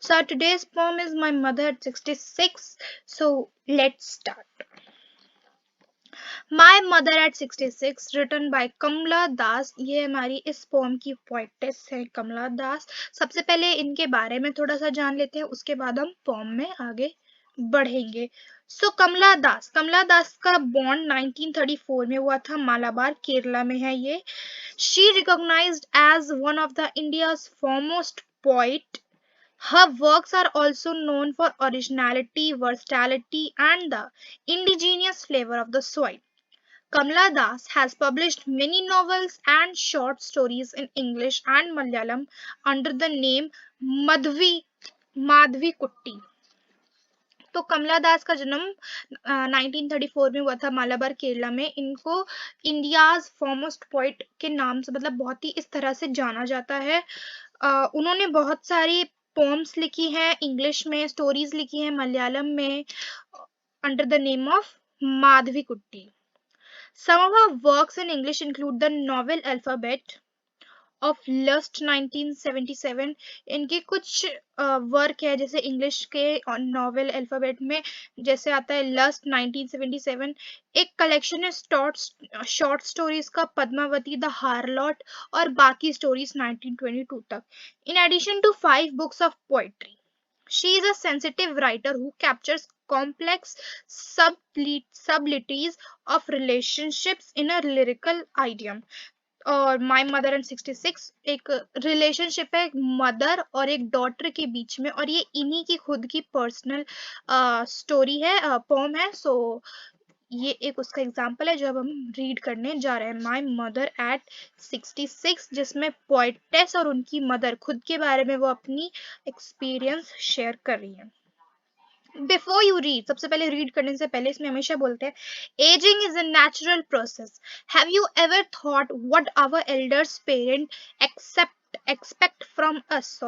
So today's poem is My Mother at 66. So let's start. My Mother at 66 written by कमला दास. ये हमारी इस pome की poetess है कमला दास. सबसे पहले इनके बारे में थोड़ा सा जान लेते हैं, उसके बाद हम पोम में आगे बढ़ेंगे. सो कमला दास का बॉर्न 1934 में हुआ था. मालाबार केरला में है ये. She recognised as one of the India's foremost poet. Her works are also known for originality, versatility, and the indigenous flavor of the soil. Kamala Das has published many novels and short stories in English and Malayalam under the name Madhvi Kutti. तो कमला दास का जन्म 1934 में हुआ था मालाबार केरला में. इनको India's foremost poet के नाम से मतलब बहुत ही इस तरह से जाना जाता है. उन्होंने बहुत सारी पोम्स लिखी हैं, इंग्लिश में स्टोरीज लिखी हैं, मलयालम में under the name of Madhavi कुट्टी. Some of her works in English include the novel Alphabet of Lust 1977. इनके कुछ वर्क है जैसे इंग्लिश के नॉवेल अल्फाबेट में जैसे आता है लस्ट 1977. एक कलेक्शन है शॉर्ट स्टोरीज का पद्मावती द हार्लॉट और बाकी स्टोरीज 1922 तक. In addition to 5 books of poetry, she is a sensitive writer who captures complex subtleties of relationships in a lyrical idiom. और माई मदर एंड 66 एक रिलेशनशिप है एक मदर और एक डॉटर के बीच में, और ये इन्हीं की खुद की पर्सनल स्टोरी है, पोम है. सो ये एक उसका एग्जाम्पल है जो अब हम रीड करने जा रहे हैं. माई मदर एट 66, जिसमें पोइटेस और उनकी मदर खुद के बारे में वो अपनी एक्सपीरियंस शेयर कर रही है. बिफोर यू रीड, सबसे पहले रीड करने से पहले इसमें हमेशा बोलते हैं ageing is a natural process. Have you ever thought what our elders parent expect from us.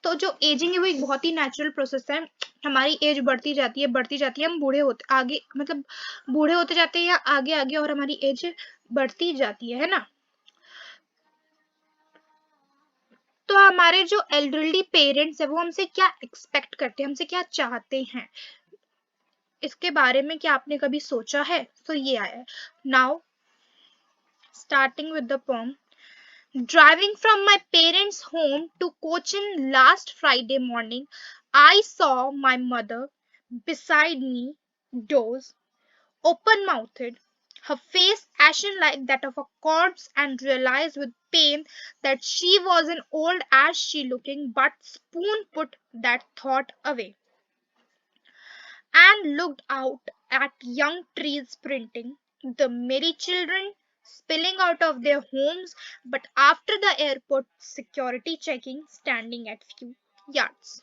तो जो एजिंग है वो एक बहुत ही नेचुरल प्रोसेस है. हमारी एज बढ़ती जाती है, हम बूढ़े होते आगे मतलब बूढ़े होते जाते हैं या आगे आगे और हमारी एज बढ़ती जाती है ना. तो हमारे जो एल्डरली पेरेंट्स है वो हमसे क्या एक्सपेक्ट करते हैं, हमसे क्या चाहते हैं, इसके बारे में क्या आपने कभी सोचा है. तो ये आया है. Now starting with the poem. Driving from my parents home to Cochin last Friday morning, I saw my mother beside me, doze, open mouthed, her face ashen like that of a corpse, and realized with pain that she wasn't old as she looking, but Spoon put that thought away and looked out at young trees sprinting, the merry children spilling out of their homes, but after the airport security checking standing at few yards.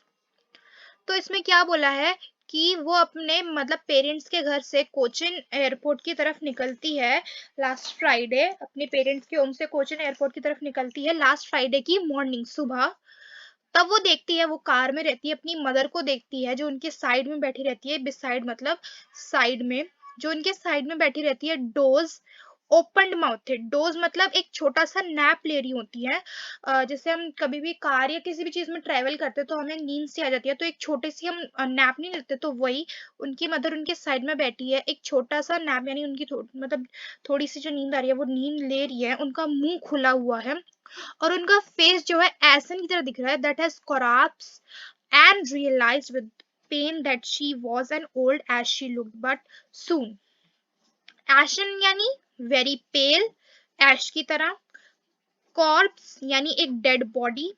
तो इसमें क्या बोला है कि वो अपने मतलब parents के घर से कोचिन एयरपोर्ट की तरफ निकलती है लास्ट फ्राइडे. अपने पेरेंट्स के होम से कोचिन एयरपोर्ट की तरफ निकलती है लास्ट फ्राइडे की मॉर्निंग सुबह. तब वो देखती है, वो कार में रहती है, अपनी मदर को देखती है जो उनके साइड में बैठी रहती है. बिसाइड मतलब साइड में, जो उनके साइड में बैठी रहती है डोज ओपन्ड माउथेड. डोज मतलब एक छोटा सा नैप ले रही होती है. जैसे हम कभी भी कार या किसी भी चीज में ट्रेवल करते हैं तो हमें नींद सी आ जाती है, तो एक छोटी सी हम नैप नहीं लेते, तो वही उनकी मदर उनके साइड में बैठी है, एक छोटा सा नैप, यानी उनकी मतलब थोड़ी सी जो नींद आ रही है वो नींद ले रही है. उनका मुंह खुला हुआ है और उनका फेस जो है एसन की तरह दिख रहा है. That has collapse and realised with pain that she was an old age she looked but soon. Ashen यानी वेरी पेल, एश की तरह. कॉर्प्स यानी एक डेड बॉडी.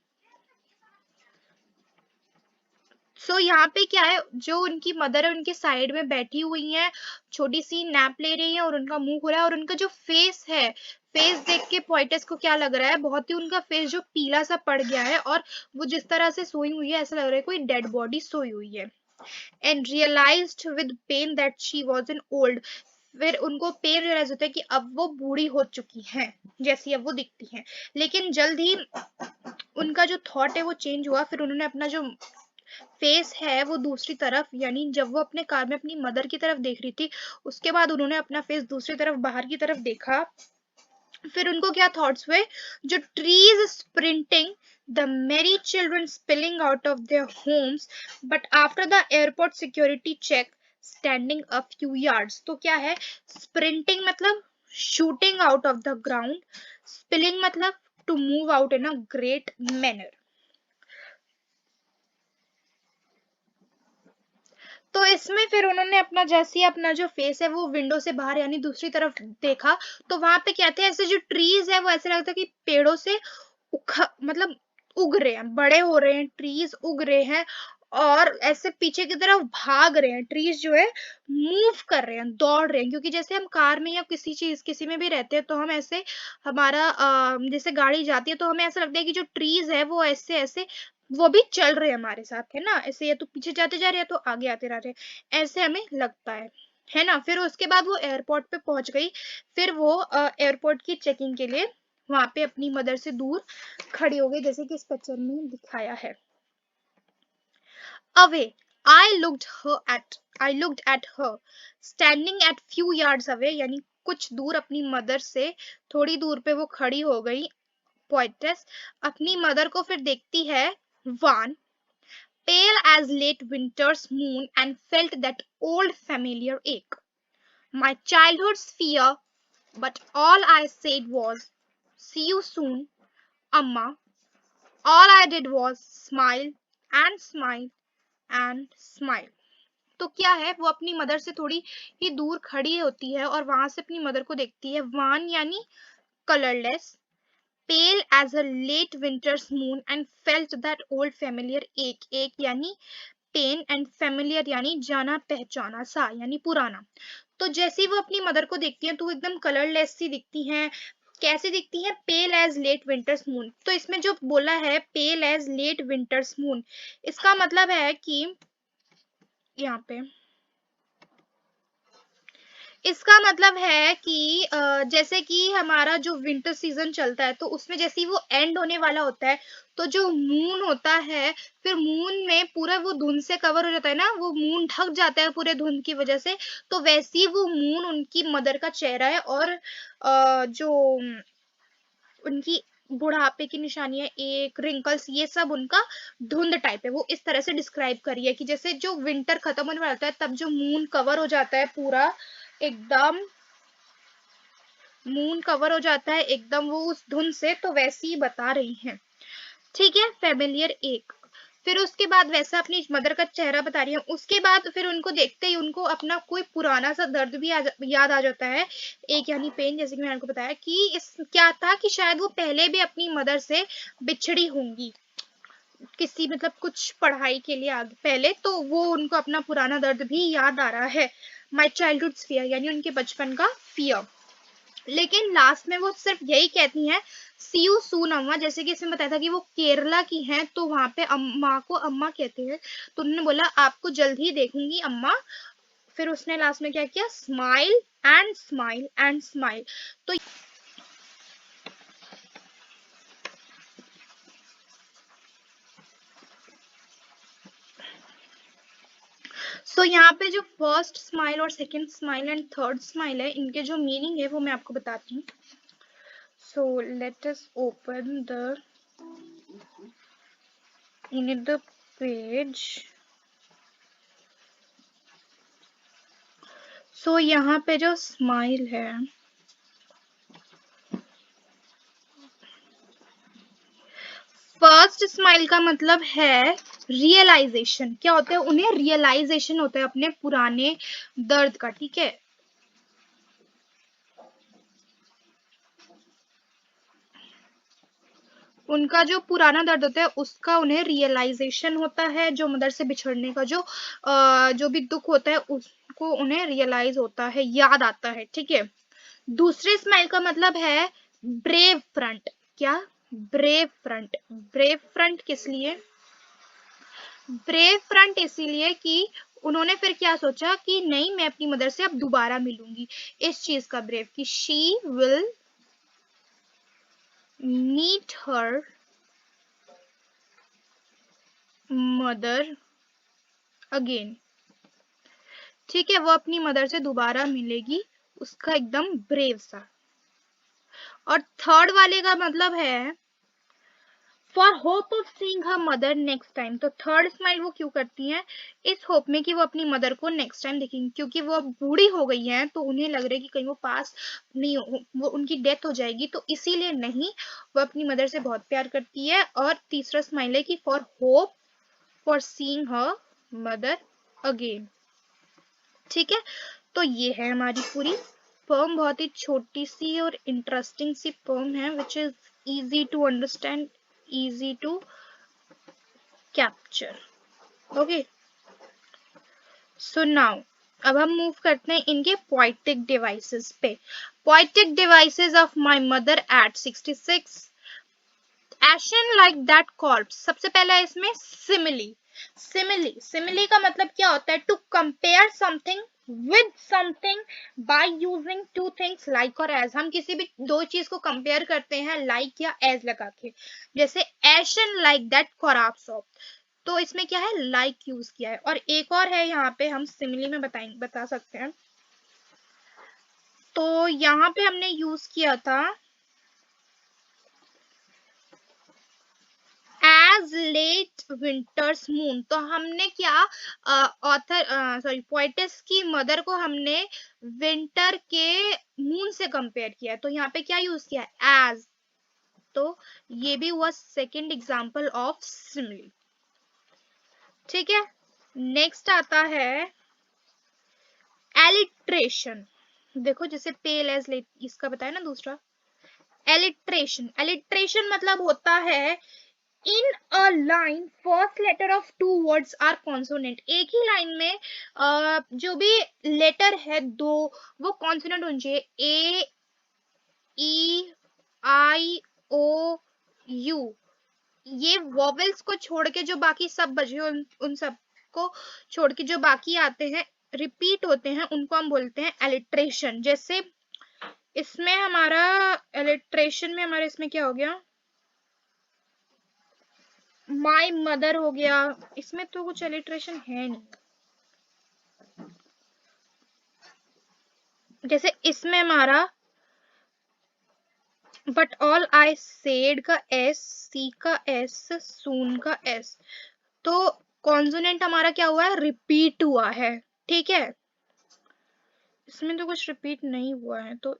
सो यहाँ पे क्या है, जो उनकी मदर है उनके साइड में बैठी हुई है, छोटी सी नैप ले रही है और उनका मुंह खुला है, और उनका जो फेस है, फेस देख के पोइटेस को क्या लग रहा है, बहुत ही उनका फेस जो पीला सा पड़ गया है और वो जिस तरह से सोई हुई है ऐसा लग रहा है कोई डेड बॉडी सोई हुई है. And realised with pain that she was an old. फिर उनको पेन रियलाइज होता है कि अब वो बूढ़ी हो चुकी हैं जैसी अब वो दिखती हैं. लेकिन जल्द ही उनका जो थॉट है वो चेंज हुआ. फिर उन्होंने अपना जो फेस है वो दूसरी तरफ, यानी जब वो अपने कार में अपनी मदर की तरफ देख रही थी उसके बाद उन्होंने अपना फेस दूसरी तरफ बाहर की तरफ देखा फिर उनको क्या थॉट्स हुए, जो trees sprinting, the merry children spilling out of their homes, but after the airport security check standing a few yards. तो क्या है, स्प्रिंटिंग मतलब shooting out of the ground, spilling मतलब to move out in a great manner. तो इसमें फिर उन्होंने अपना जैसे ही अपना जो फेस है वो विंडो से बाहर यानी दूसरी तरफ देखा, तो वहां पे कहते हैं ऐसे जो ट्रीज है वो ऐसे लगता है कि पेड़ों से मतलब उग रहे हैं, बड़े हो रहे हैं, ट्रीज उग रहे हैं और ऐसे पीछे की तरफ भाग रहे हैं। ट्रीज जो है मूव कर रहे हैं, दौड़ रहे हैं, क्योंकि जैसे हम कार में या किसी चीज किसी में भी रहते हैं तो हम ऐसे हमारा जैसे गाड़ी जाती है तो हमें ऐसा लगता है कि जो ट्रीज है वो ऐसे ऐसे वो भी चल रहे हैं हमारे साथ, है ना, ऐसे या तो पीछे जाते जा रहे हैं तो आगे आते रह रहे हैं, ऐसे हमें लगता है ना। फिर उसके बाद वो एयरपोर्ट पे पहुंच गई। फिर वो एयरपोर्ट की चेकिंग के लिए वहां पे अपनी मदर से दूर खड़ी हो गई, जैसे कि इस पिक्चर में दिखाया है। Away, I looked at her, standing at few yards away, यानी कुछ दूर अपनी मदर से थोड़ी दूर पे वो खड़ी हो गई। पोइट्रेस अपनी मदर को फिर देखती है, wan, pale as late winter's moon, and felt that old familiar ache. My childhood's fear, but all I said was, see you soon, Amma. All I did was smile and smile and smile. तो क्या है, वो अपनी mother से थोड़ी ही दूर खड़ी होती है और वहां से अपनी मदर को देखती है। वान यानी colourless, pale as a late winter's moon, and felt that old familiar ache, ache यानी पेन, एंड फेमिलियर यानी जाना पहचाना सा यानी पुराना। तो जैसे ही वो अपनी मदर को देखती है तो वो एकदम कलरलेस सी दिखती हैं। कैसे दिखती है, पेल एज लेट विंटर्स मून। तो इसमें जो बोला है पेल एज लेट विंटर्स मून, इसका मतलब है कि यहाँ पे इसका मतलब है कि जैसे कि हमारा जो विंटर सीजन चलता है तो उसमें जैसे ही वो एंड होने वाला होता है तो जो मून होता है, फिर मून में पूरा वो धुंध से कवर हो जाता है ना, वो मून ढक जाता है पूरे धुंध की वजह से। तो वैसे ही वो मून उनकी मदर का चेहरा है और जो उनकी बुढ़ापे की निशानी है, एक रिंकल्स, ये सब उनका धुंध टाइप है। वो इस तरह से डिस्क्राइब करी है कि जैसे जो विंटर खत्म होने वाला होता है तब जो मून कवर हो जाता है पूरा एकदम, मून कवर हो जाता है एकदम वो उस धुंध से, तो वैसी ही बता रही हैं। ठीक है, फेमिलियर एक। फिर उसके बाद वैसा अपनी मदर का चेहरा बता रही है। उसके बाद फिर उनको देखते ही उनको अपना कोई पुराना सा दर्द भी याद आ जाता है। एक यानी पेन, जैसे कि मैंने आपको बताया कि इस क्या था कि शायद वो पहले भी अपनी मदर से बिछड़ी होंगी किसी मतलब कुछ पढ़ाई के लिए आगे पहले, तो वो उनको अपना पुराना दर्द भी याद आ रहा है। माई चाइल्डहुड फियर यानी उनके बचपन का फियर। लेकिन लास्ट में वो सिर्फ यही कहती हैं, सी यू सून अम्मा। जैसे कि इसमें बताया था कि वो केरला की हैं तो वहां पे अम्मा को अम्मा कहते हैं, तो उन्होंने बोला आपको जल्द ही देखूंगी अम्मा। फिर उसने लास्ट में क्या किया, smile and smile and smile. तो यहाँ पे जो फर्स्ट स्माइल और second smile and third smile है, इनके जो मीनिंग है वो मैं आपको बताती हूँ। So let us open the in the page. यहाँ पे जो स्माइल है, फर्स्ट स्माइल का मतलब है रियलाइजेशन। क्या होता है, उन्हें रियलाइजेशन होता है अपने पुराने दर्द का। ठीक है, उनका जो पुराना दर्द होता है उसका उन्हें रियलाइजेशन होता है। जो मदर से बिछड़ने का जो भी दुख होता है उसको उन्हें रियलाइज होता है, याद आता है। ठीक है, दूसरे स्माइल का मतलब है ब्रेव फ्रंट। क्या, ब्रेव फ्रंट। ब्रेव फ्रंट किस लिए, ब्रेव फ्रंट इसीलिए कि उन्होंने फिर क्या सोचा कि नहीं मैं अपनी मदर से अब दोबारा मिलूंगी। इस चीज का ब्रेव कि she will meet her mother again. ठीक है, वो अपनी मदर से दोबारा मिलेगी, उसका एकदम ब्रेव सा। और थर्ड वाले का मतलब है for hope of seeing her mother next time. तो थर्ड स्माइल वो क्यों करती हैं? इस होप में कि वो अपनी मदर को नेक्स्ट टाइम देखेंगी, क्योंकि वो अब बूढ़ी हो गई हैं तो उन्हें लग रहा है कि कहीं वो पास नहीं हो, वो उनकी डेथ हो जाएगी, तो इसीलिए नहीं, वो अपनी मदर से बहुत प्यार करती है। और तीसरा स्माइल है कि for hope for seeing her mother again. ठीक है, तो ये है हमारी पूरी पोम। बहुत ही छोटी सी और इंटरेस्टिंग सी पोम है, which is easy to understand, easy to capture. Okay, so now अब हम मूव करते हैं इनके पोएटिक डिवाइसेस पे। Poetic devices of my mother at 66, ashen like that corpse. सबसे पहला है इसमें सिमिली। सिमिली का मतलब क्या होता है? To compare something with something by using two things like or as. हम किसी भी दो चीज को कंपेयर करते हैं लाइक या एज लगा के, जैसे एशन लाइक दैट कॉर्प्स ऑफ, तो इसमें क्या है? लाइक यूज किया है। और एक और है यहाँ पे हम सिमिली में बता सकते हैं, तो यहाँ पे हमने यूज किया था एज लेट विंटर्स मून। तो हमने क्या, ऑथर सॉरी पोएटिस की मदर को हमने विंटर के मून से कंपेयर किया है, तो यहाँ पे क्या यूज किया है? एज। तो ये भी हुआ सेकेंड एग्जाम्पल ऑफ सिमिली। ठीक है, नेक्स्ट आता है एलिट्रेशन। देखो जैसे पेल एज लेट, इसका बताया ना दूसरा। एलिट्रेशन, एलिट्रेशन मतलब होता है in a line first letter of two words are consonant. एक ही लाइन में जो भी लेटर है दो, वो कॉन्सोनेंट होनी चाहिए। ए, ई, आई, ओ, यू। ये वॉवेल्स को छोड़ के जो बाकी सब बचे उन सब को छोड़ के जो बाकी आते हैं, रिपीट होते हैं, उनको हम बोलते हैं एलिट्रेशन। जैसे इसमें हमारा एलिट्रेशन में हमारा इसमें क्या हो गया? माय मदर हो गया, इसमें तो कुछ एलिट्रेशन है नहीं। जैसे इसमें हमारा बट ऑल आई सेड का एस, सी का एस, सून का एस, तो कॉन्सोनेंट हमारा क्या हुआ है? रिपीट हुआ है। ठीक है, इसमें तो कुछ रिपीट नहीं हुआ है, तो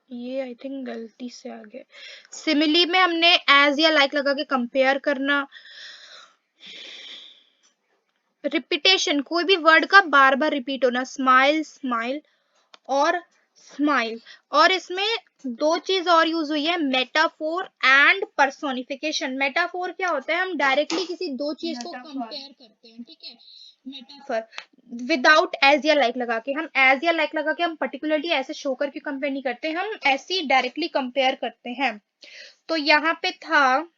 ये आई थिंक गलती से आ गया। सिमिली में हमने एज या लाइक लगा के कंपेयर करना। रिपीटेशन, कोई भी वर्ड का बार बार रिपीट होना, स्माइल, स्माइल और स्माइल। और इसमें दो चीज और यूज हुई है, मेटाफोर एंड पर्सोनिफिकेशन। मेटाफोर क्या होता है? हम डायरेक्टली किसी दो चीज को कंपेयर करते हैं। ठीक है, मेटाफर विदाउट एज या लाइक लगा के। हम एज या लाइक लगा के हम पर्टिकुलरली ऐसे शो करके कंपेयर नहीं करते, हम ऐसे ही डायरेक्टली कंपेयर करते हैं। तो यहाँ पे था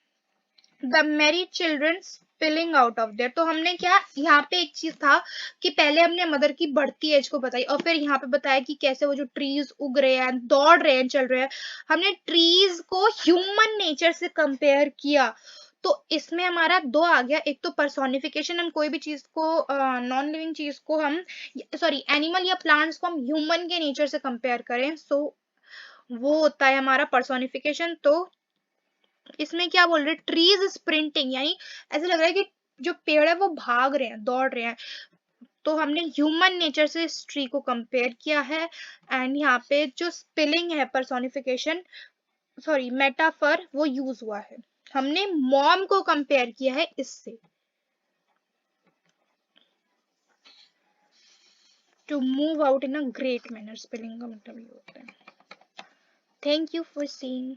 the merry children spilling out of there. तो हमने क्या, यहाँ पे एक चीज था कि पहले हमने मदर की बढ़ती एज को बताई, और फिर यहाँ पे बताया कि कैसे वो जो ट्रीज उग रहे हैं, दौड़ रहे हैं, चल रहे हैं। हमने ट्रीज को ह्यूमन नेचर से कंपेयर किया, तो इसमें हमारा दो आ गया। एक तो पर्सोनिफिकेशन, हम कोई भी चीज को, नॉन लिविंग चीज को हम, सॉरी एनिमल या प्लांट्स को हम ह्यूमन के नेचर से कंपेयर करें, सो वो होता है हमारा पर्सोनिफिकेशन। तो इसमें क्या बोल रहे हैं? ट्रीज स्प्रिंटिंग, यानी ऐसा लग रहा है कि जो पेड़ है वो भाग रहे हैं, दौड़ रहे हैं। तो हमने ह्यूमन नेचर से इस ट्री को कंपेयर किया है। एंड यहाँ पे जो स्पेलिंग है, पर्सोनिफिकेशन, सॉरी मेटाफर, वो यूज हुआ है। हमने मॉम को कंपेयर किया है इससे। To move out in a great manner, spelling का मतलब ये होता है। Thank you for seeing.